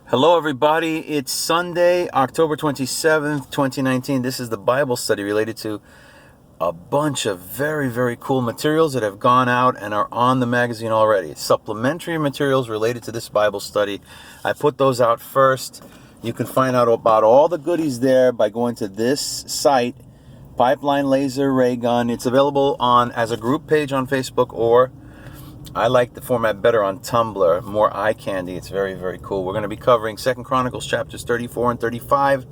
Hello, everybody. It's Sunday, October 27th, 2019. This is the Bible study related to a bunch of very, very cool materials that have gone out and are on the magazine already. Supplementary materials related to this Bible study. I put those out first. You can find out about all the goodies there by going to this site, Pipeline Laser Ray Gun. It's available as a group page on Facebook, or I like the format better on Tumblr, more eye candy. It's very, very cool. We're going to be covering 2 Chronicles chapters 34 and 35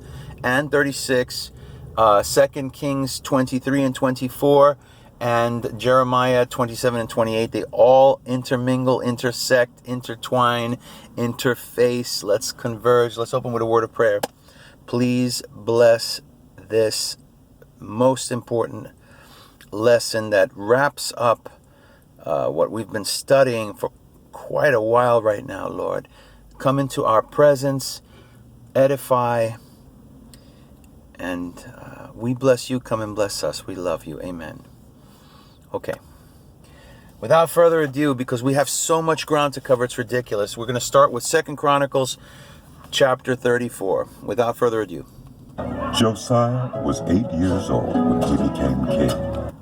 and 36, 2 Kings 23 and 24, and Jeremiah 27 and 28. They all intermingle, intersect, intertwine, interface. Let's converge. Let's open with a word of prayer. Please bless this most important lesson that wraps up what we've been studying for quite a while right now, Lord. Come into our presence, edify, and we bless you. Come and bless us. We love you. Amen. Okay. Without further ado, because we have so much ground to cover, it's ridiculous. We're going to start with 2 Chronicles chapter 34. Without further ado. Josiah was 8 years old when he became king.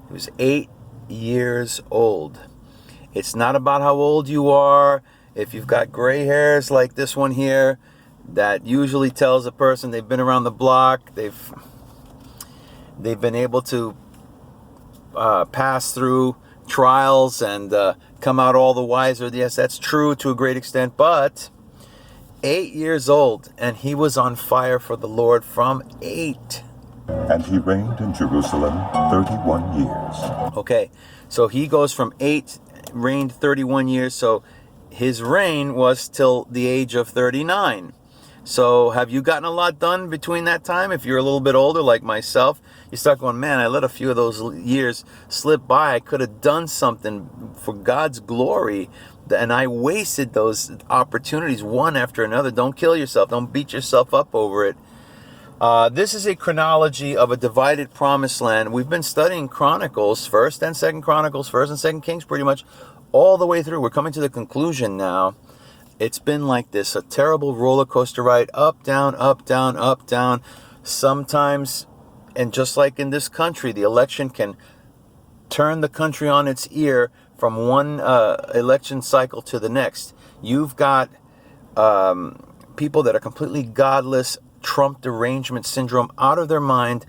He was 8 years old. It's not about how old you are. If you've got gray hairs like this one here, that usually tells a person they've been around the block. They've been able to pass through trials and come out all the wiser. Yes, that's true to a great extent, but 8 years old, and he was on fire for the Lord from 8. And he reigned in Jerusalem 31 years. Okay, so he goes from 8, reigned 31 years, so his reign was till the age of 39. So have you gotten a lot done between that time? If you're a little bit older like myself, you start going, man, I let a few of those years slip by. I could have done something for God's glory, and I wasted those opportunities one after another. Don't kill yourself. Don't beat yourself up over it. This is a chronology of a divided promised land. We've been studying Chronicles, 1st and 2nd Chronicles, 1st and 2nd Kings, pretty much all the way through. We're coming to the conclusion now. It's been like this, a terrible roller coaster ride, up, down, up, down, up, down. Sometimes, and just like in this country, the election can turn the country on its ear from one election cycle to the next. You've got people that are completely godless, Trump derangement syndrome, out of their mind,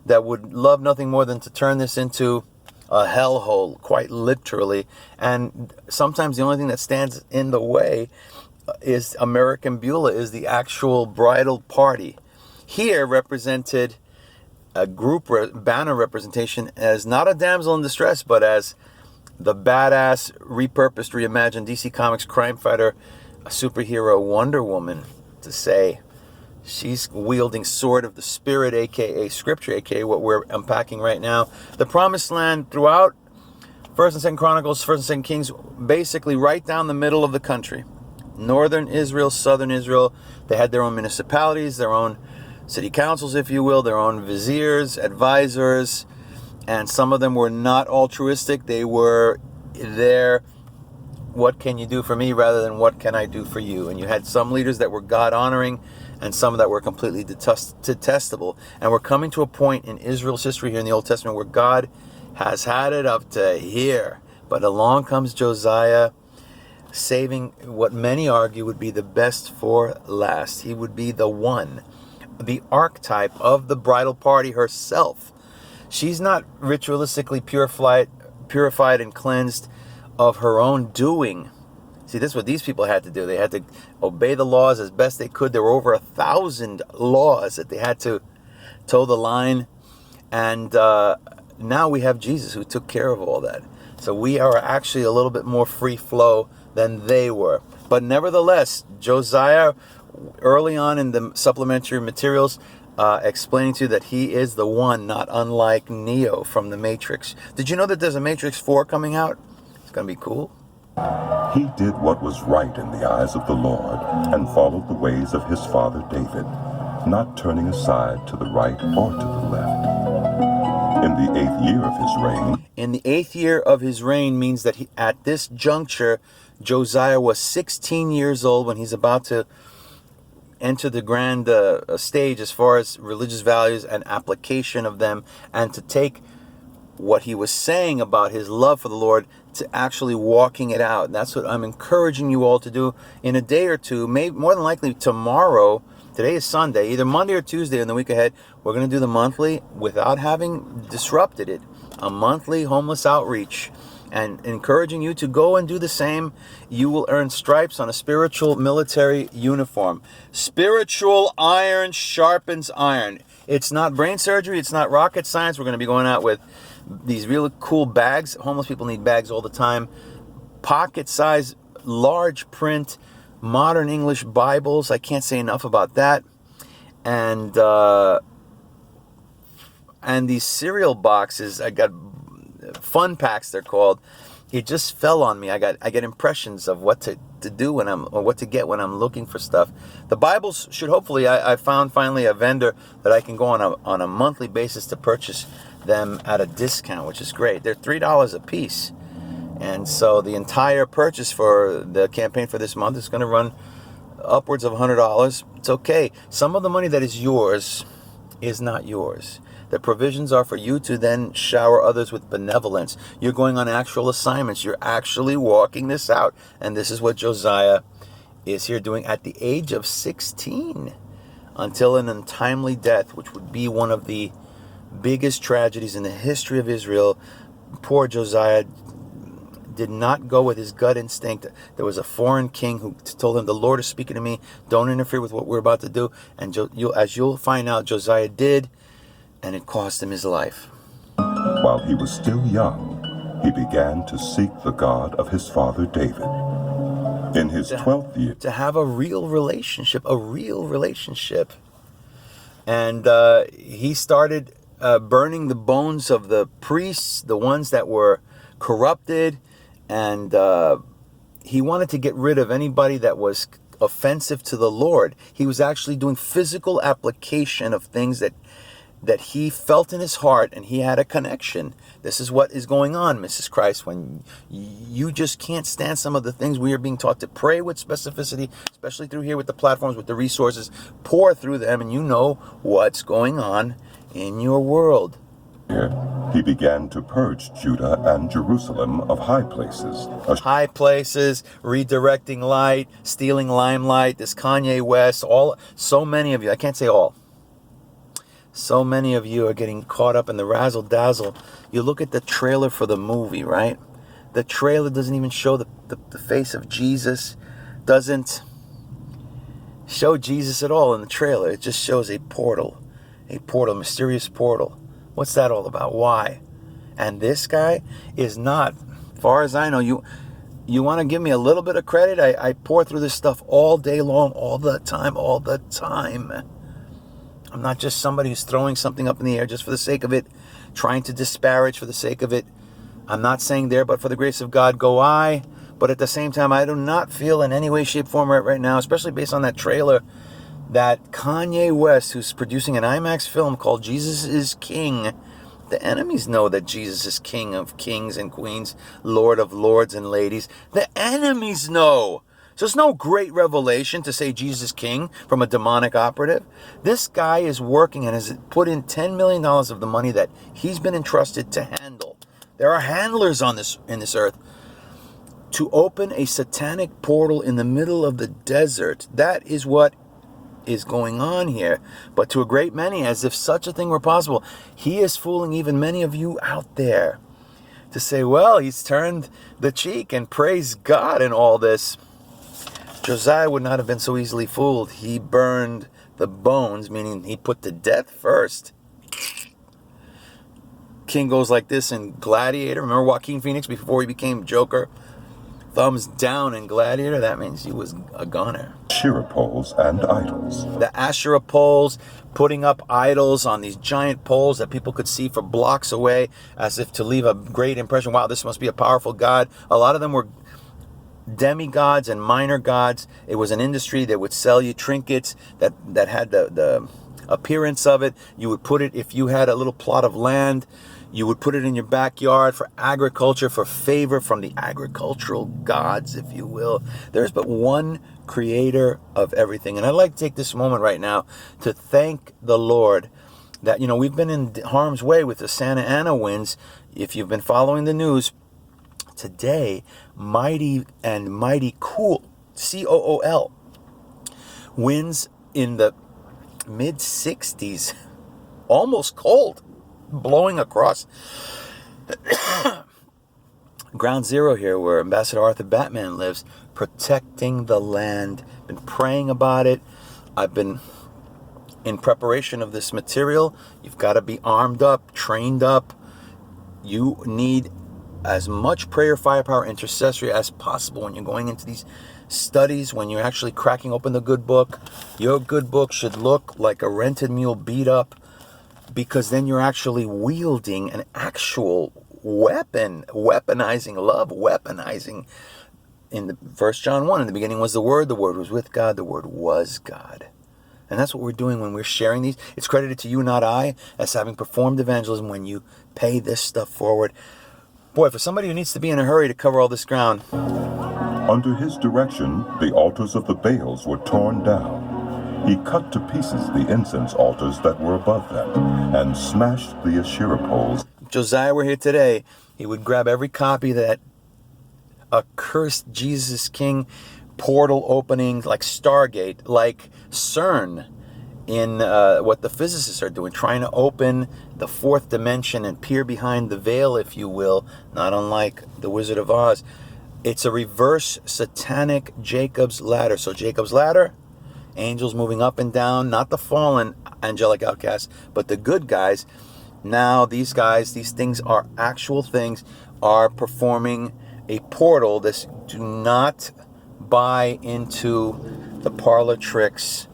that would love nothing more than to turn this into a hellhole, quite literally. And sometimes the only thing that stands in the way is American Beulah, is the actual bridal party. Here represented a group banner representation as not a damsel in distress, but as the badass, repurposed, reimagined DC Comics crime fighter, a superhero Wonder Woman, to say she's wielding sword of the Spirit, aka Scripture, aka what we're unpacking right now. The Promised Land throughout 1st and 2nd Chronicles, 1st and 2nd Kings, basically right down the middle of the country. Northern Israel, Southern Israel. They had their own municipalities, their own city councils, if you will, their own viziers, advisors, and some of them were not altruistic. They were there, what can you do for me, rather than what can I do for you? And you had some leaders that were God-honoring, and some that were completely detestable. And we're coming to a point in Israel's history here in the Old Testament where God has had it up to here. But along comes Josiah, saving what many argue would be the best for last. He would be the one, the archetype of the bridal party herself. She's not ritualistically purified and cleansed of her own doing. See, this is what these people had to do. They had to obey the laws as best they could. There were over 1,000 laws that they had to toe the line. And now we have Jesus, who took care of all that. So we are actually a little bit more free flow than they were. But nevertheless, Josiah, early on in the supplementary materials, explaining to you that he is the one, not unlike Neo from the Matrix. Did you know that there's a Matrix 4 coming out? It's going to be cool. He did what was right in the eyes of the Lord, and followed the ways of his father David, not turning aside to the right or to the left. In the 8th year of his reign. In the 8th year of his reign means that at this juncture, Josiah was 16 years old when he's about to enter the grand stage as far as religious values and application of them, and to take what he was saying about his love for the Lord to actually walking it out. And that's what I'm encouraging you all to do in a day or two, maybe more than likely tomorrow. Today is Sunday, either Monday or Tuesday in the week ahead. We're going to do the monthly, without having disrupted it, a monthly homeless outreach, and encouraging you to go and do the same. You will earn stripes on a spiritual military uniform. Spiritual iron sharpens iron. It's not brain surgery. It's not rocket science. We're going to be going out with these really cool bags. Homeless people need bags all the time. Pocket size, large print, modern English Bibles. I can't say enough about that. And these cereal boxes, I got fun packs, they're called. It just fell on me. I get impressions of what to do when what to get when I'm looking for stuff. The Bibles should hopefully, I found finally a vendor that I can go on a monthly basis to purchase them at a discount, which is great. They're $3 a piece. And so the entire purchase for the campaign for this month is going to run upwards of $100. It's okay. Some of the money that is yours is not yours. The provisions are for you to then shower others with benevolence. You're going on actual assignments. You're actually walking this out. And this is what Josiah is here doing at the age of 16 until an untimely death, which would be one of the biggest tragedies in the history of Israel. Poor Josiah did not go with his gut instinct. There was a foreign king who told him, the Lord is speaking to me. Don't interfere with what we're about to do. And as you'll find out, Josiah did. And it cost him his life. While he was still young, he began to seek the God of his father David. In his 12th year, to have a real relationship. And he started burning the bones of the priests, the ones that were corrupted, and he wanted to get rid of anybody that was offensive to the Lord. He was actually doing physical application of things that he felt in his heart, and he had a connection. This is what is going on, Mrs. Christ, when you just can't stand some of the things we are being taught to pray with specificity, especially through here with the platforms, with the resources. Pour through them, and you know what's going on in your world. he began to purge Judah and Jerusalem of high places. High places, redirecting light, stealing limelight, this Kanye West, so many of you, I can't say all. So many of you are getting caught up in the razzle dazzle. You look at the trailer for the movie, right? The trailer doesn't even show the face of Jesus. Doesn't show Jesus at all in the trailer. It just shows a portal, mysterious portal. What's that all about? Why? And this guy is not, as far as I know, you want to give me a little bit of credit? I pour through this stuff all day long, all the time. I'm not just somebody who's throwing something up in the air just for the sake of it, trying to disparage for the sake of it. I'm not saying there, but for the grace of God, go I. But at the same time, I do not feel in any way, shape, form right now, especially based on that trailer, that Kanye West, who's producing an IMAX film called Jesus is King, the enemies know that Jesus is King of kings and queens, Lord of lords and ladies. The enemies know. So it's no great revelation to say Jesus is King from a demonic operative. This guy is working and has put in $10 million of the money that he's been entrusted to handle. There are handlers in this earth to open a satanic portal in the middle of the desert. That is what is going on here. But to a great many, as if such a thing were possible, he is fooling even many of you out there to say, well, he's turned the cheek and praise God in all this. Josiah would not have been so easily fooled. He burned the bones, meaning he put to death first. King goes like this in Gladiator. Remember Joaquin Phoenix before he became Joker? Thumbs down in Gladiator. That means he was a goner. Asherah poles and idols. The Asherah poles, putting up idols on these giant poles that people could see for blocks away, as if to leave a great impression. Wow, this must be a powerful God. A lot of them were demigods and minor gods. It was an industry that would sell you trinkets that had the appearance of it. You would put it, if you had a little plot of land, You would put it in your backyard for agriculture, for favor from the agricultural gods, if you will. There's but one creator of everything. And I'd like to take this moment right now to thank the Lord that, we've been in harm's way with the Santa Ana winds. If you've been following the news, today, Mighty Cool, COOL, winds in the mid 60s, almost cold, blowing across Ground Zero here, where Ambassador Arthur Batman lives, protecting the land. Been praying about it. I've been in preparation of this material. You've got to be armed up, trained up. You need as much prayer, firepower, intercessory as possible when you're going into these studies, when you're actually cracking open the good book. Your good book should look like a rented mule beat up, because then you're actually wielding an actual weapon, weaponizing love, weaponizing. In the 1 John 1, in the beginning was the Word was with God, the Word was God. And that's what we're doing when we're sharing these. It's credited to you, not I, as having performed evangelism when you pay this stuff forward. Boy, for somebody who needs to be in a hurry to cover all this ground. Under his direction, the altars of the Baals were torn down. He cut to pieces the incense altars that were above them, and smashed the Asherah poles. If Josiah were here today, he would grab every copy of that accursed Jesus King portal opening, like Stargate, like CERN, in what the physicists are doing, trying to open the fourth dimension and peer behind the veil, if you will, not unlike the Wizard of Oz. It's a reverse satanic Jacob's ladder. So Jacob's ladder, angels moving up and down, not the fallen angelic outcasts, but the good guys. Now these guys, these things are actual things, are performing a portal. This, do not buy into the parlor tricks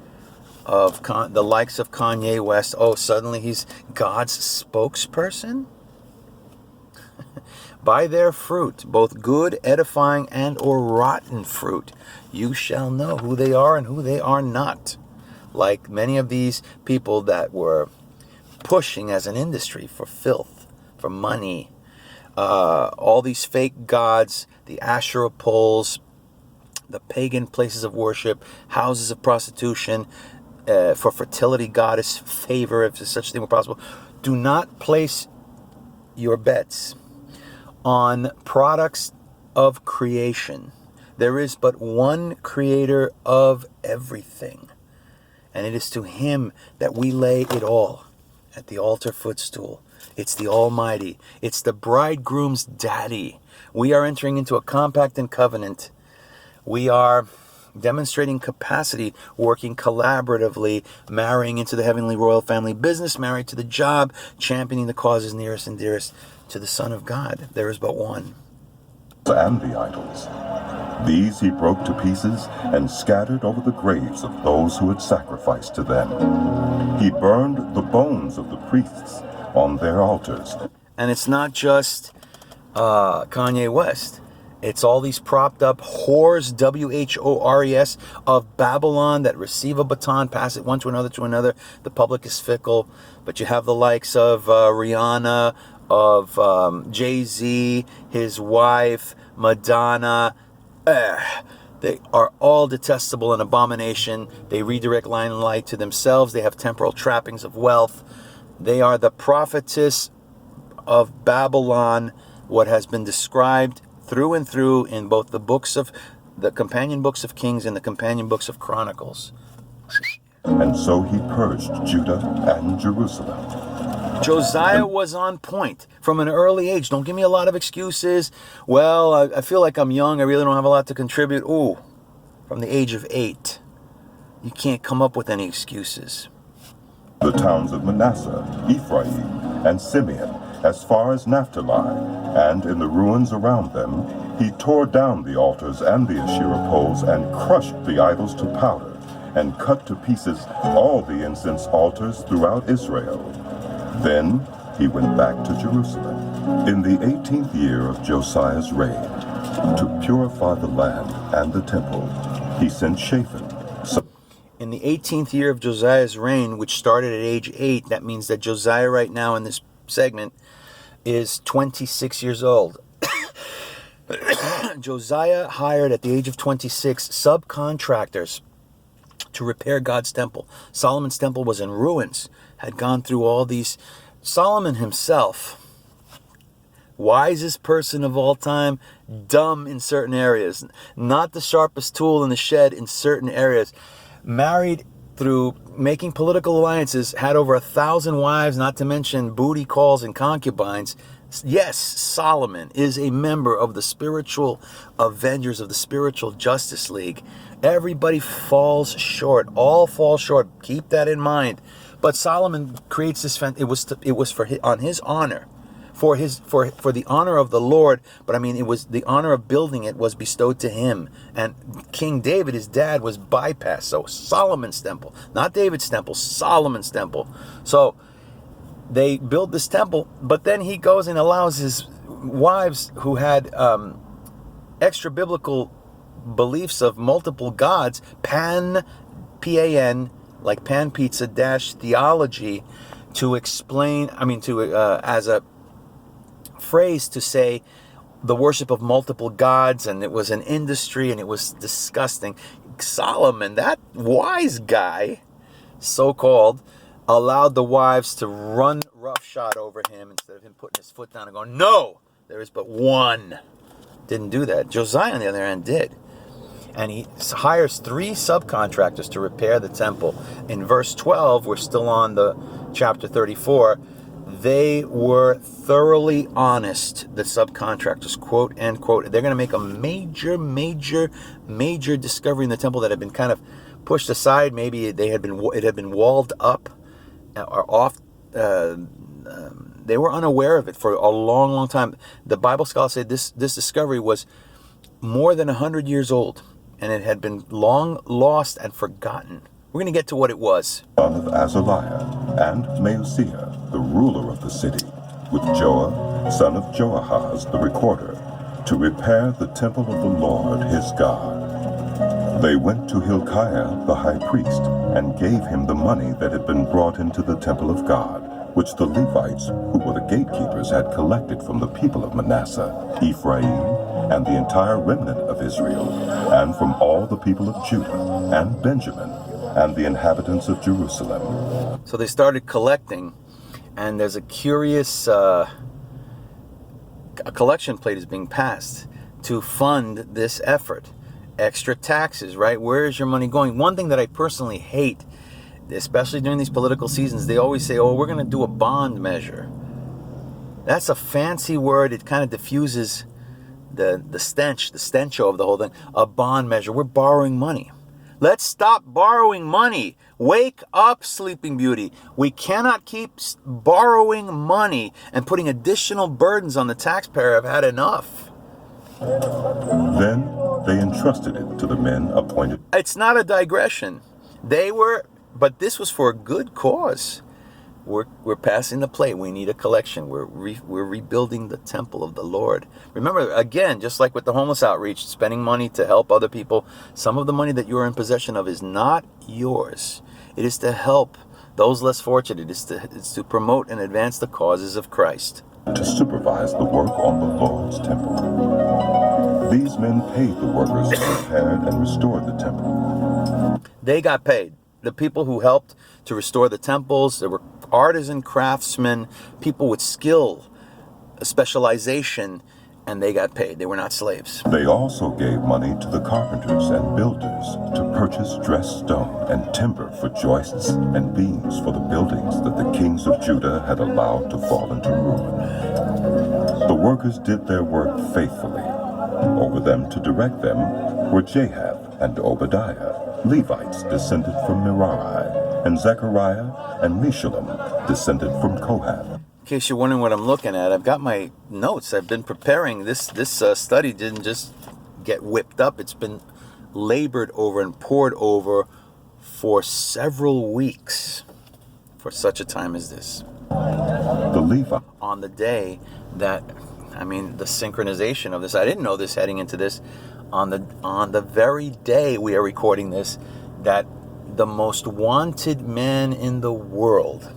of the likes of Kanye West. Oh, suddenly he's God's spokesperson? By their fruit, both good, edifying, and or rotten fruit, you shall know who they are and who they are not. Like many of these people that were pushing as an industry for filth, for money, all these fake gods, the Asherah poles, the pagan places of worship, houses of prostitution, for fertility goddess favor, if such a thing were possible. Do not place your bets on products of creation. There is but one creator of everything, and it is to him that we lay it all at the altar footstool. It's the Almighty. It's the bridegroom's daddy. We are entering into a compact and covenant. We are demonstrating capacity, working collaboratively, marrying into the heavenly royal family business, married to the job, championing the causes nearest and dearest to the Son of God. There is but one. And the idols. These he broke to pieces and scattered over the graves of those who had sacrificed to them. He burned the bones of the priests on their altars. And it's not just Kanye West. It's all these propped up whores, W-H-O-R-E-S, of Babylon that receive a baton, pass it one to another. The public is fickle. But you have the likes of Rihanna, of Jay-Z, his wife, Madonna. They are all detestable and abomination. They redirect line and light to themselves. They have temporal trappings of wealth. They are the prophetess of Babylon, what has been described through and through in both the books of the companion books of Kings and the companion books of Chronicles. And so he purged Judah and Jerusalem. Josiah was on point from an early age. Don't give me a lot of excuses. Well, I feel like I'm young. I really don't have a lot to contribute. Ooh, from the age of 8. You can't come up with any excuses. The towns of Manasseh, Ephraim, and Simeon, as far as Naphtali, and in the ruins around them, he tore down the altars and the Asherah poles and crushed the idols to powder, and cut to pieces all the incense altars throughout Israel. Then he went back to Jerusalem in the 18th year of Josiah's reign. To purify the land and the temple, he sent Shaphan. In the 18th year of Josiah's reign, which started at age 8, that means that Josiah right now in this segment is 26 years old. Josiah hired at the age of 26 subcontractors to repair God's temple. Solomon's temple was in ruins, had gone through all these. Solomon himself, wisest person of all time, dumb in certain areas, not the sharpest tool in the shed in certain areas, married through making political alliances, had over 1,000 wives, not to mention booty calls and concubines. Yes, Solomon is a member of the spiritual Avengers of the Spiritual Justice League. Everybody falls short. All fall short. Keep that in mind. But Solomon creates this. It was for on his honor, for the honor of the Lord. But I mean, it was the honor of building it was bestowed to him. And King David, his dad, was bypassed. So Solomon's temple, not David's temple, Solomon's temple. So they build this temple, but then he goes and allows his wives who had extra biblical beliefs of multiple gods, P-A-N, like pan pizza dash theology, to explain, as a phrase to say the worship of multiple gods, and it was an industry and it was disgusting. Solomon, that wise guy, so-called, allowed the wives to run roughshod over him instead of him putting his foot down and going, no, there is but one. Didn't do that. Josiah, on the other hand, did. And he hires 3 subcontractors to repair the temple. In verse 12, we're still on the chapter 34, they were thoroughly honest, the subcontractors, quote, end quote. They're going to make a major discovery in the temple that had been kind of pushed aside. Maybe it had been walled up or off. They were unaware of it for a long time. The Bible scholars say this discovery was more than 100 years old, and it had been long lost and forgotten. We're going to get to what it was. Son of Azaliah, and Maaseiah, the ruler of the city, with Joah, son of Joahaz, the recorder, to repair the temple of the Lord his God. They went to Hilkiah the high priest, and gave him the money that had been brought into the temple of God, which the Levites, who were the gatekeepers, had collected from the people of Manasseh, Ephraim, and the entire remnant of Israel, and from all the people of Judah, and Benjamin, and the inhabitants of Jerusalem. So they started collecting, and there's a curious a collection plate is being passed to fund this effort. Extra taxes, right? Where is your money going? One thing that I personally hate, especially during these political seasons, they always say, oh, we're going to do a bond measure. That's a fancy word. It kind of diffuses the stench of the whole thing. A bond measure. We're borrowing money. Let's stop borrowing money. Wake up, Sleeping Beauty. We cannot keep borrowing money and putting additional burdens on the taxpayer. I've had enough. Then they entrusted it to the men appointed. It's not a digression. But this was for a good cause. We're passing the plate. We need a collection. We're rebuilding the temple of the Lord. Remember, again, just like with the homeless outreach, spending money to help other people, some of the money that you are in possession of is not yours. It is to help those less fortunate. It's to promote and advance the causes of Christ. To supervise the work on the Lord's temple. These men paid the workers who repaired and restored the temple. They got paid. The people who helped to restore the temples, there were artisan craftsmen, people with skill, specialization, and they got paid. They were not slaves. They also gave money to the carpenters and builders to purchase dressed stone and timber for joists and beams for the buildings that the kings of Judah had allowed to fall into ruin. The workers did their work faithfully. Over them to direct them were Jahath and Obadiah, Levites descended from Merari, and Zechariah and Meshullam descended from Kohath. In case you're wondering what I'm looking at, I've got my notes. I've been preparing. This study didn't just get whipped up. It's been labored over and poured over for several weeks for such a time as this. The Levites. On the day that, the synchronization of this, I didn't know this heading into this, on the very day we are recording this, that the most wanted man in the world,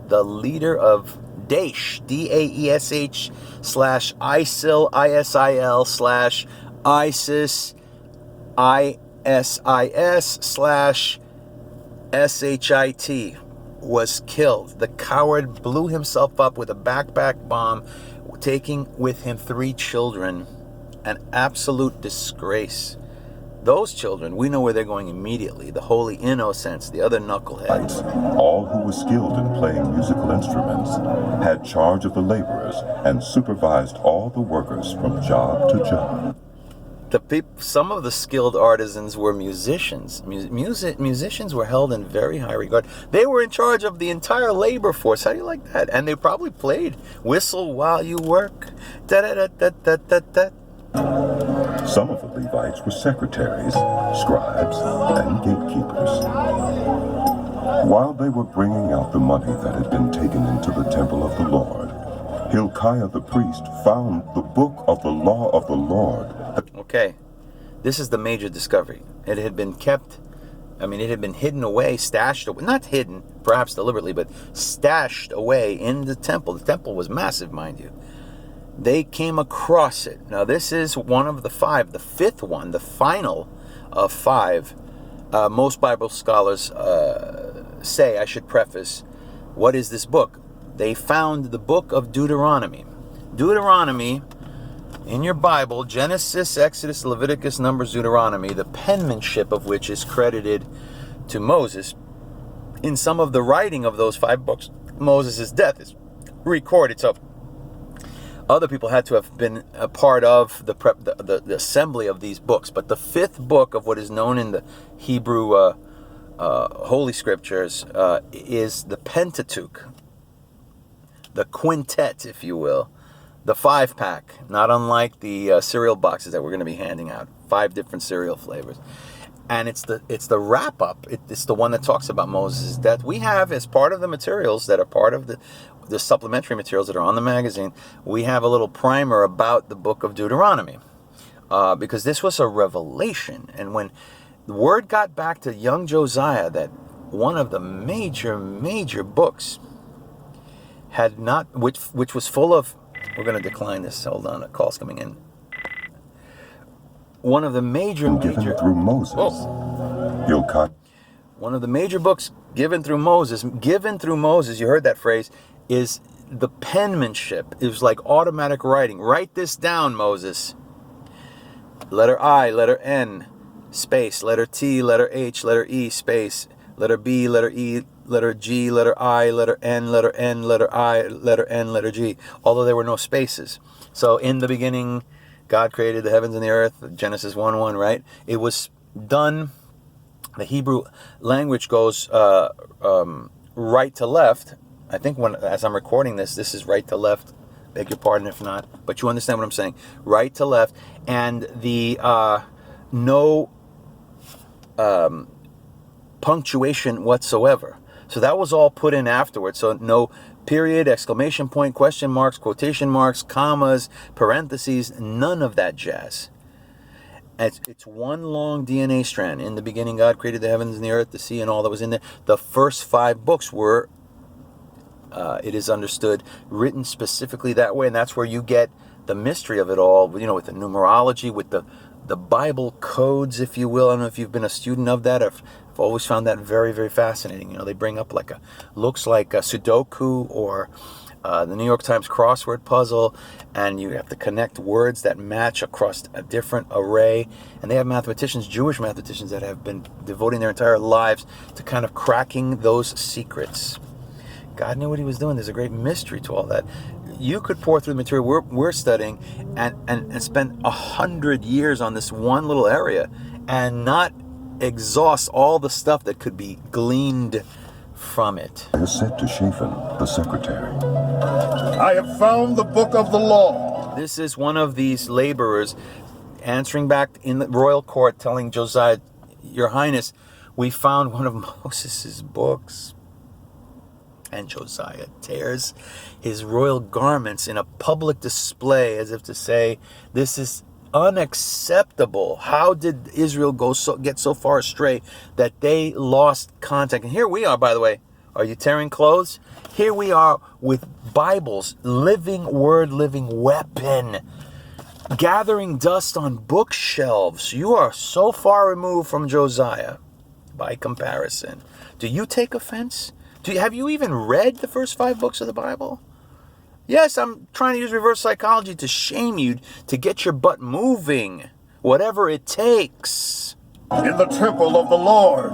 the leader of Daesh, Daesh / ISIL, ISIL / ISIS, ISIS / SHIT, was killed. The coward blew himself up with a backpack bomb, taking with him 3 children. An absolute disgrace. Those children, we know where they're going immediately. The holy innocents, the other knuckleheads. All who were skilled in playing musical instruments had charge of the laborers and supervised all the workers from job to job. Some of the skilled artisans were musicians. Musicians were held in very high regard. They were in charge of the entire labor force. How do you like that? And they probably played "Whistle While You Work." Da da da da da da da. Some of the Levites were secretaries, scribes, and gatekeepers. While they were bringing out the money that had been taken into the temple of the Lord, Hilkiah the priest found the book of the law of the Lord. Okay, this is the major discovery. It had been kept, it had been hidden away, stashed away, not hidden, perhaps deliberately, but stashed away in the temple. The temple was massive, mind you. They came across it. Now, this is one of the 5, the 5th one, the final of 5. Most Bible scholars say, I should preface, what is this book? They found the book of Deuteronomy. Deuteronomy, in your Bible, Genesis, Exodus, Leviticus, Numbers, Deuteronomy, the penmanship of which is credited to Moses. In some of the writing of those 5 books, Moses' death is recorded. So other people had to have been a part of the assembly of these books. But the 5th book of what is known in the Hebrew Holy Scriptures is the Pentateuch, the quintet, if you will, the 5-pack, not unlike the cereal boxes that we're going to be handing out, 5 different cereal flavors. And it's the wrap-up. It's the one that talks about Moses' death. We have, as part of the materials that are part of the supplementary materials that are on the magazine, we have a little primer about the book of Deuteronomy, because this was a revelation. And when the word got back to young Josiah that one of the major books had not, which was full of, we're going to decline this, hold on, a call's coming in. One of the given through Moses. Hilkiah. One of the major books given through Moses, you heard that phrase, is the penmanship. It was like automatic writing. Write this down, Moses. Letter I, letter N, space, letter T, letter H, letter E, space, letter B, letter E, letter G, letter I, letter N, letter N, letter I, letter N, letter G, although there were no spaces. So in the beginning, God created the heavens and the earth, Genesis 1:1, right? It was done, the Hebrew language goes right to left. I think as I'm recording this is right to left. Beg your pardon if not, but you understand what I'm saying. Right to left, and the no punctuation whatsoever. So that was all put in afterwards. So no period, exclamation point, question marks, quotation marks, commas, parentheses, none of that jazz. It's one long DNA strand. In the beginning, God created the heavens and the earth, the sea, and all that was in there. The first 5 books were, it is understood, written specifically that way, and that's where you get the mystery of it all, with the numerology, with the Bible codes, if you will. I don't know if you've been a student of that. I've always found that very, very fascinating. They bring up looks like a Sudoku or the New York Times crossword puzzle, and you have to connect words that match across a different array. And they have mathematicians, Jewish mathematicians, that have been devoting their entire lives to kind of cracking those secrets. God knew what he was doing. There's a great mystery to all that. You could pour through the material we're studying and spend 100 years on this one little area and not exhaust all the stuff that could be gleaned from it. I said to Shaphan, the secretary, I have found the book of the law. This is one of these laborers answering back in the royal court, telling Josiah, Your Highness, we found one of Moses' books. And Josiah tears his royal garments in a public display as if to say, this is unacceptable. How did Israel get so far astray that they lost contact? And here we are, by the way. Are you tearing clothes? Here we are with Bibles, living word, living weapon, gathering dust on bookshelves. You are so far removed from Josiah by comparison. Do you take offense? Have you even read the first 5 books of the Bible? Yes, I'm trying to use reverse psychology to shame you, to get your butt moving, whatever it takes. In the temple of the Lord.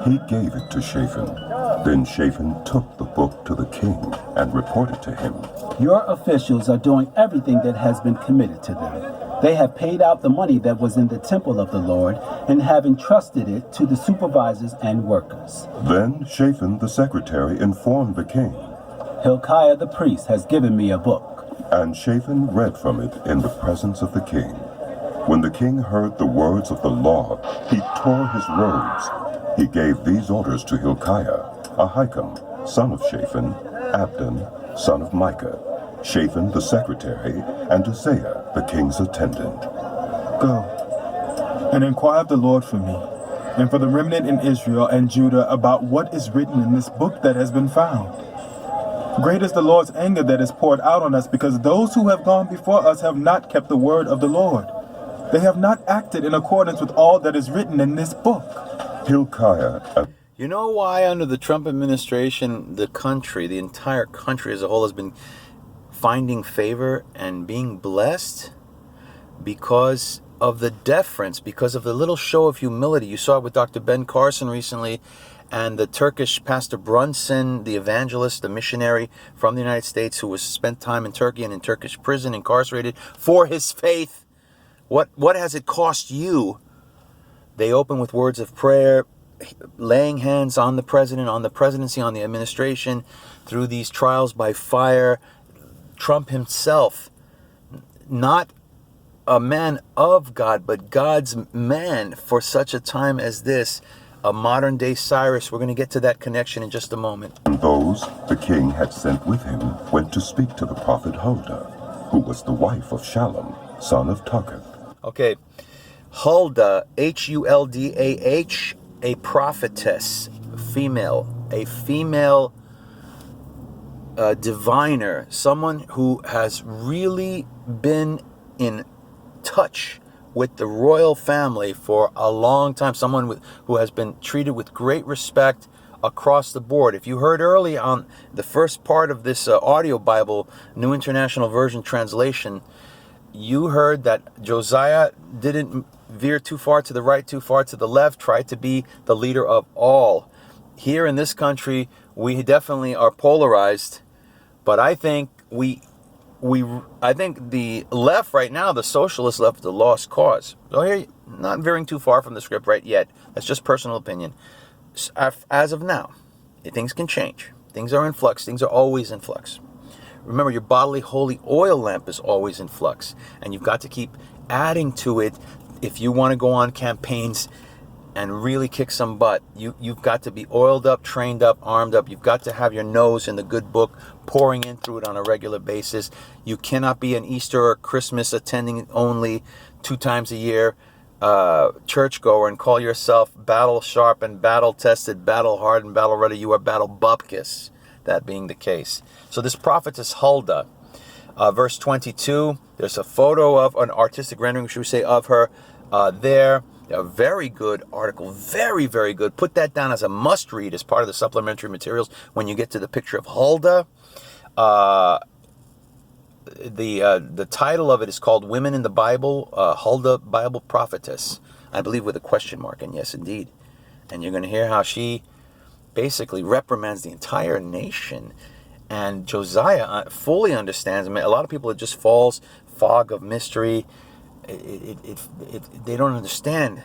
He gave it to Shaphan. Then Shaphan took the book to the king and reported to him. Your officials are doing everything that has been committed to them. They have paid out the money that was in the temple of the Lord and have entrusted it to the supervisors and workers. Then Shaphan the secretary informed the king. Hilkiah the priest has given me a book. And Shaphan read from it in the presence of the king. When the king heard the words of the law, he tore his robes. He gave these orders to Hilkiah, Ahikam, son of Shaphan, Abdon, son of Micah, Shaphan the secretary, and Isaiah, the king's attendant. Go and inquire of the Lord for me, and for the remnant in Israel and Judah about what is written in this book that has been found. Great is the Lord's anger that is poured out on us, because those who have gone before us have not kept the word of the Lord. They have not acted in accordance with all that is written in this book. Hilkiah. You know why under the Trump administration, the country, the entire country as a whole has been finding favor and being blessed? Because of the deference, because of the little show of humility. You saw it with Dr. Ben Carson recently, and the Turkish Pastor Brunson, the evangelist, the missionary from the United States who was spent time in Turkey and in Turkish prison, incarcerated for his faith. What has it cost you? They open with words of prayer, laying hands on the president, on the presidency, on the administration, through these trials by fire. Trump himself, not a man of God, but God's man for such a time as this, a modern day Cyrus. We're going to get to that connection in just a moment. And those the king had sent with him went to speak to the prophet Huldah, who was the wife of Shallum, son of Taketh. Okay, Huldah, Huldah, a prophetess, female, a female diviner, someone who has really been in touch with the royal family for a long time, someone who has been treated with great respect across the board. If you heard early on the first part of this audio Bible, New International Version translation, you heard that Josiah didn't veer too far to the right, too far to the left, tried to be the leader of all. Here in this country, we definitely are polarized, but I think I think the left right now, the socialist left, is a lost cause. So here, not veering too far from the script right yet. That's just personal opinion. As of now, things can change. Things are in flux. Things are always in flux. Remember, your bodily holy oil lamp is always in flux, and you've got to keep adding to it if you want to go on campaigns and really kick some butt. You've got to be oiled up, trained up, armed up. You've got to have your nose in the good book, pouring in through it on a regular basis. You cannot be an Easter or Christmas attending only 2 times a year churchgoer and call yourself battle sharp and battle tested, battle hard and battle ready. You are battle bupkis, that being the case. So this prophetess Huldah, verse 22, there's a photo of an artistic rendering, should we say, of her there. A very good article, very, very good. Put that down as a must read as part of the supplementary materials when you get to the picture of Huldah. The title of it is called Women in the Bible, Huldah Bible Prophetess, I believe with a question mark, and yes, indeed. And you're going to hear how she basically reprimands the entire nation. And Josiah fully understands. I mean, a lot of people, it just falls, fog of mystery. They don't understand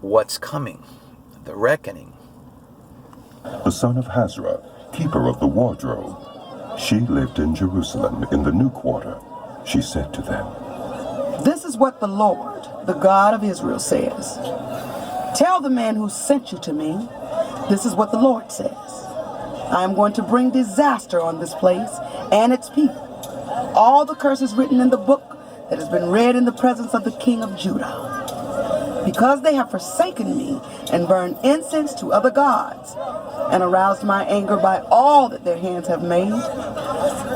what's coming, the reckoning. The son of Hazra, keeper of the wardrobe. She lived in Jerusalem in the new quarter. She said to them, "This is what the Lord, the God of Israel, says. Tell the man who sent you to me, this is what the Lord says. I am going to bring disaster on this place and its people. All the curses written in the book that has been read in the presence of the king of Judah. Because they have forsaken me and burned incense to other gods and aroused my anger by all that their hands have made,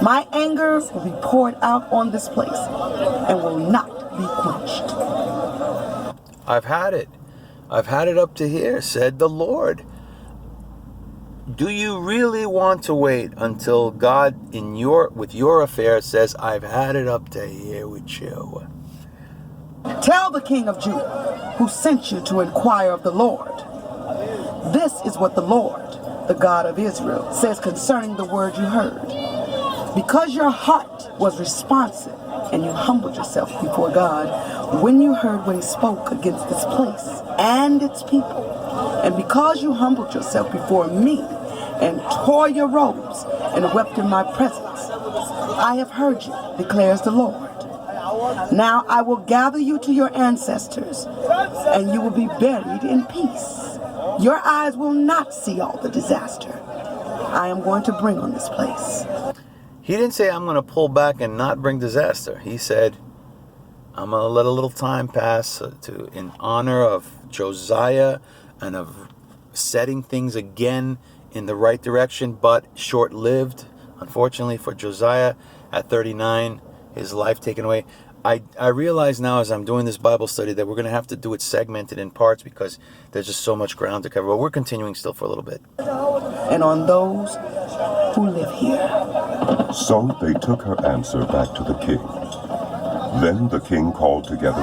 my anger will be poured out on this place and will not be quenched. I've had it. I've had it up to here, said the Lord. Do you really want to wait until God with your affair says, I've had it up to here with you? Tell the king of Judah, who sent you to inquire of the Lord. This is what the Lord, the God of Israel, says concerning the word you heard. Because your heart was responsive and you humbled yourself before God when you heard what he spoke against this place and its people, and because you humbled yourself before me and tore your robes and wept in my presence, I have heard you, declares the Lord. Now I will gather you to your ancestors, and you will be buried in peace. Your eyes will not see all the disaster I am going to bring on this place. He didn't say, I'm going to pull back and not bring disaster. He said, I'm going to let a little time pass in honor of Josiah and of setting things again in the right direction, but short-lived. Unfortunately for Josiah, at 39, his life taken away. I realize now as I'm doing this Bible study that we're going to have to do it segmented in parts because there's just so much ground to cover. But we're continuing still for a little bit. And on those who live here. So they took her answer back to the king. Then the king called together